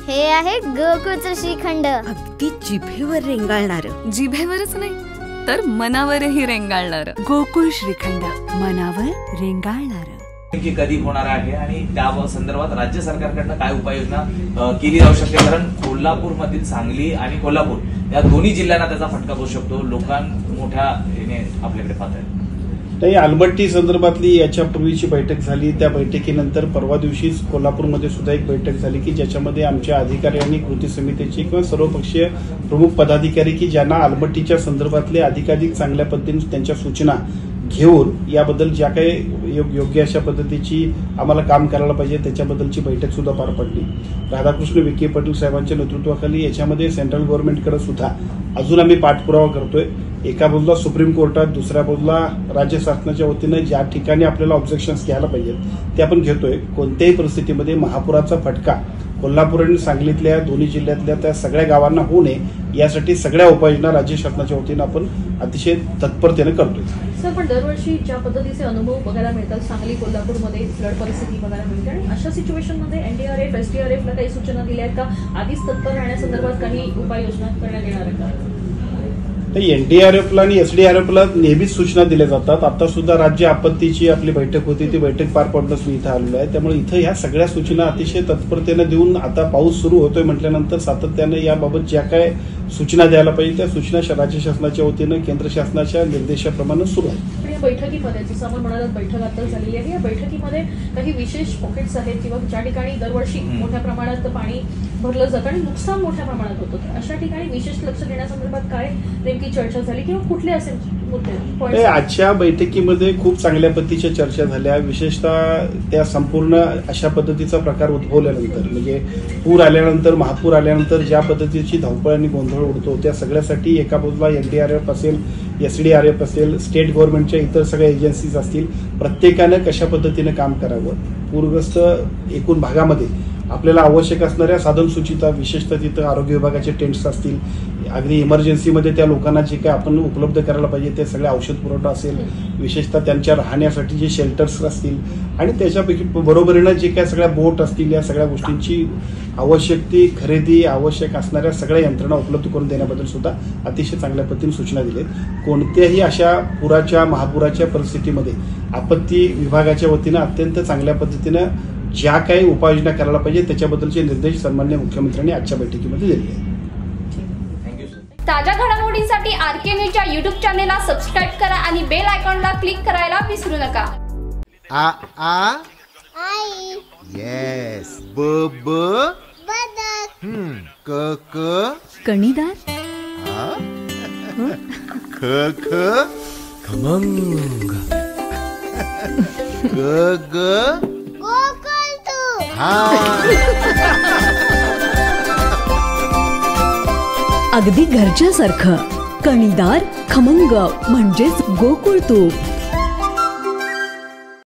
हे आहे गोकुळचं श्रीखंड. अगदी जिभेवर रेंगाळणार. जिभेवरच नाही तर मनावरही रेंगाळणार. गोकुळ श्रीखंड, मनावर रेंगाळणार. कधी होणार आहे आणि त्या संदर्भात राज्य सरकारकडनं काय उपाययोजना केली जाऊ शकते? कारण कोल्हापूर मधील सांगली आणि कोल्हापूर या दोन्ही जिल्ह्यांना त्याचा फटका बसू शकतो. लोकांना मोठ्या आपल्याकडे पाहत आहेत. नाही, आलमट्टी संदर्भातली याच्यापूर्वीची बैठक झाली. त्या बैठकीनंतर परवा दिवशीच कोल्हापूरमध्ये सुद्धा एक बैठक झाली की ज्याच्यामध्ये आमच्या अधिकाऱ्यांनी कृती समितीची किंवा सर्वपक्षीय प्रमुख पदाधिकारी की ज्यांना आलमट्टीच्या संदर्भातले अधिकाधिक चांगल्या पद्धतीने त्यांच्या सूचना घेऊन याबद्दल ज्या काही योग्य अशा पद्धतीची आम्हाला काम करायला पाहिजे त्याच्याबद्दलची बैठक सुद्धा पार पडली. राधाकृष्ण विखे पाटील साहेबांच्या नेतृत्वाखाली याच्यामध्ये सेंट्रल गव्हर्नमेंटकडे सुद्धा अजून आम्ही पाठपुरावा करतोय. एका बाजूला सुप्रीम कोर्टात, दुसऱ्या बाजूला राज्य शासनाच्या वतीनं ज्या ठिकाणी आपल्याला ऑब्जेक्शन्स घ्यायला पाहिजेत ते आपण घेतोय. कोणत्याही परिस्थितीमध्ये महापुराचा फटका कोल्हापूर आणि सांगलीतल्या दोन्ही जिल्ह्यातल्या त्या सगळ्या गावांना होऊ नये यासाठी सगळ्या उपाययोजना राज्य शासनाच्या वतीनं आपण अतिशय तत्परतेने करतोय. सर, पण दरवर्षी ज्या पद्धतीचे अनुभव बघायला मिळतात सांगली कोल्हापूरमध्ये फ्लड परिस्थिती बघायला मिळते आणि अशा सिच्युएशनमध्ये एनडीआरएफ एसडीआरएफला काही सूचना दिल्या आहेत का? आधीच तत्पर राहण्यासंदर्भात काही उपाययोजना करण्यात येणार आहे का? एनडीआरएफला आणि एसडीआरएफला नेहमीच सूचना दिल्या जातात. आता सुद्धा राज्य आपत्तीची आपली बैठक होती, ती बैठक पार पडणंच मी इथं आलेलो आहे. त्यामुळे इथं ह्या सगळ्या सूचना अतिशय तत्परतेने देऊन आता पाऊस सुरू होतोय म्हटल्यानंतर सातत्याने याबाबत ज्या काय सूचना द्यायला पाहिजे त्या सूचना राज्य शासनाच्या वतीनं केंद्र शासनाच्या निर्देशाप्रमाणे सुरू आहेत. या बैठकीमध्ये जसं आपण म्हणालात बैठक आता झालेली आहे, या बैठकीमध्ये काही विशेष पॉकेट्स आहेत किंवा ज्या ठिकाणी दरवर्षी मोठ्या प्रमाणात पाणी भरलं जातं आणि नुकसान मोठ्या प्रमाणात होतं, अशा ठिकाणी विशेष लक्ष देण्यासंदर्भात काय नेमकी चर्चा झाली किंवा कुठले असे मुद्दे? आजच्या बैठकीमध्ये खूप चांगल्या पद्धतीच्या चर्चा झाल्या. विशेषतः त्या संपूर्ण अशा पद्धतीचा प्रकार उद्भवल्यानंतर म्हणजे पूर आल्यानंतर, महापूर आल्यानंतर ज्या पद्धतीची धावपळ आणि गोंधळ उडतो त्या सगळ्यासाठी एका बाजूला एनडीआरएफ असेल, एसडीआरएफ असेल, स्टेट गव्हर्नमेंटच्या इतर सगळ्या एजन्सीज असतील, प्रत्येकानं कशा पद्धतीने काम करावं. पूरग्रस्त एकूण भागामध्ये आपल्याला आवश्यक असणाऱ्या साधन सूचिता, विशेषतः तिथं आरोग्य विभागाचे टेंट्स असतील, अगदी इमर्जन्सीमध्ये त्या लोकांना जे काही आपण उपलब्ध करायला पाहिजे ते सगळे औषध पुरवठा असेल, विशेषतः त्यांच्या राहण्यासाठी जे शेल्टर्स असतील आणि त्याच्यापैकी बरोबरीनं जे काही सगळ्या बोट असतील या सगळ्या गोष्टींची आवश्यक ती खरेदी, आवश्यक असणाऱ्या सगळ्या यंत्रणा उपलब्ध करून देण्याबद्दल सुद्धा अतिशय चांगल्या पद्धतीने सूचना दिल्यात. कोणत्याही अशा पुराच्या, महापुराच्या परिस्थितीमध्ये आपत्ती विभागाच्या वतीनं अत्यंत चांगल्या पद्धतीनं ज्या काही उपाययोजना करायला पाहिजे त्याच्याबद्दलचे निर्देश सन्माननीय मुख्यमंत्र्यांनी आजच्या बैठकीमध्ये दिले आहेत. ताज्या घडामोडींसाठी आरके न्यूजच्या YouTube चॅनेलला सबस्क्राईब करा आणि बेल आयकॉनला क्लिक करायला विसरू नका. आ आ आई येस ब ब बदक क क कणीदार ख ख खमंग ग ग अगदी घरच्यासारखं कणीदार खमंग म्हणजेच गोकुळ तूप.